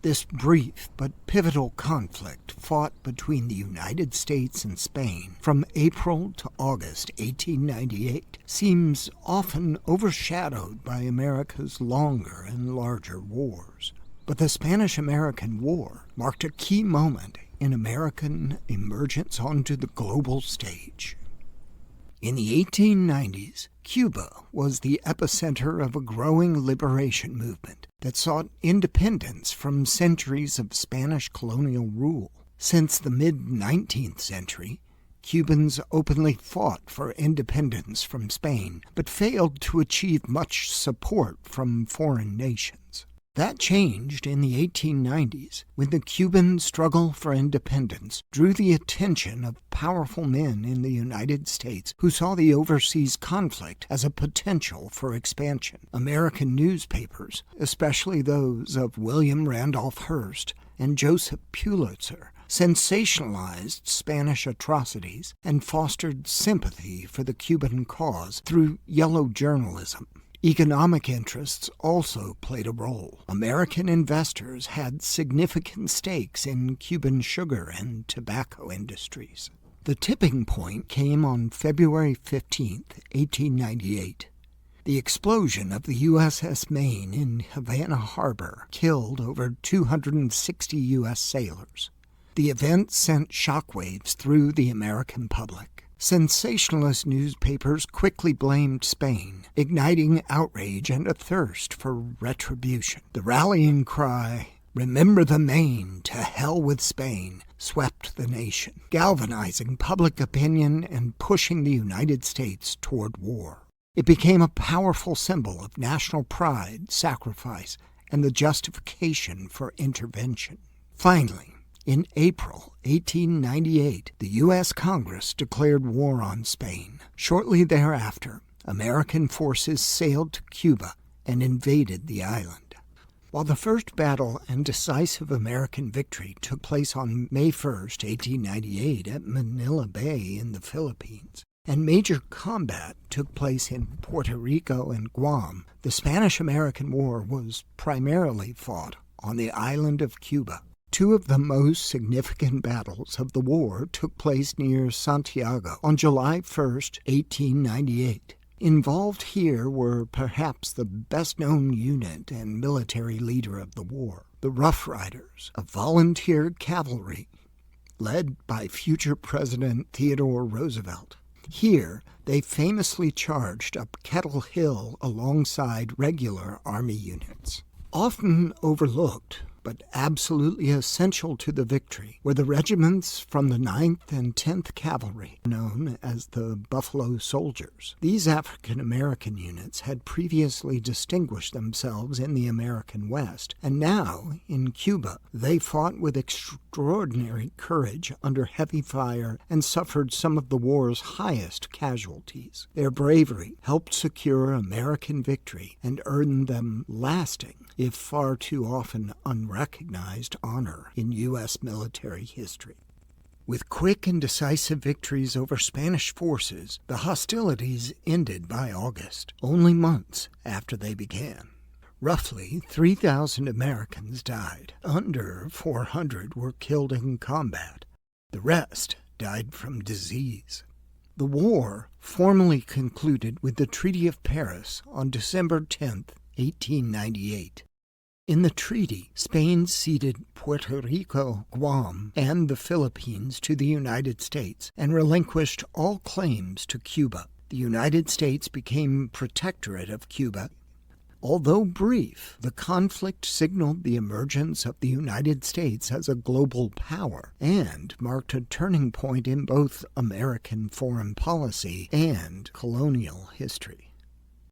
This brief but pivotal conflict fought between the United States and Spain from April to August 1898 seems often overshadowed by America's longer and larger wars. But the Spanish-American War marked a key moment in American emergence onto the global stage. In the 1890s, Cuba was the epicenter of a growing liberation movement that sought independence from centuries of Spanish colonial rule. Since the mid-19th century, Cubans openly fought for independence from Spain, but failed to achieve much support from foreign nations. That changed in the 1890s when the Cuban struggle for independence drew the attention of powerful men in the United States who saw the overseas conflict as a potential for expansion. American newspapers, especially those of William Randolph Hearst and Joseph Pulitzer, sensationalized Spanish atrocities and fostered sympathy for the Cuban cause through yellow journalism. Economic interests also played a role. American investors had significant stakes in Cuban sugar and tobacco industries. The tipping point came on February 15, 1898. The explosion of the USS Maine in Havana Harbor killed over 260 U.S. sailors. The event sent shockwaves through the American public. Sensationalist newspapers quickly blamed Spain, igniting outrage and a thirst for retribution. The rallying cry, "Remember the Maine, to hell with Spain," swept the nation, galvanizing public opinion and pushing the United States toward war. It became a powerful symbol of national pride, sacrifice, and the justification for intervention. Finally, in April 1898, the U.S. Congress declared war on Spain. Shortly thereafter, American forces sailed to Cuba and invaded the island. While the first battle and decisive American victory took place on May 1, 1898 at Manila Bay in the Philippines, and major combat took place in Puerto Rico and Guam, the Spanish-American War was primarily fought on the island of Cuba. Two of the most significant battles of the war took place near Santiago on July 1, 1898. Involved here were perhaps the best-known unit and military leader of the war, the Rough Riders, a volunteer cavalry led by future President Theodore Roosevelt. Here, they famously charged up Kettle Hill alongside regular Army units. Often overlooked, but absolutely essential to the victory, were the regiments from the 9th and 10th Cavalry, known as the Buffalo Soldiers. These African-American units had previously distinguished themselves in the American West, and now, in Cuba, they fought with extraordinary courage under heavy fire and suffered some of the war's highest casualties. Their bravery helped secure American victory and earned them lasting, if far too often unrecognized, honor in U.S. military history. With quick and decisive victories over Spanish forces, the hostilities ended by August, only months after they began. Roughly 3,000 Americans died. Under 400 were killed in combat. The rest died from disease. The war formally concluded with the Treaty of Paris on December 10, 1898. In the treaty, Spain ceded Puerto Rico, Guam, and the Philippines to the United States and relinquished all claims to Cuba. The United States became protectorate of Cuba. Although brief, the conflict signaled the emergence of the United States as a global power and marked a turning point in both American foreign policy and colonial history.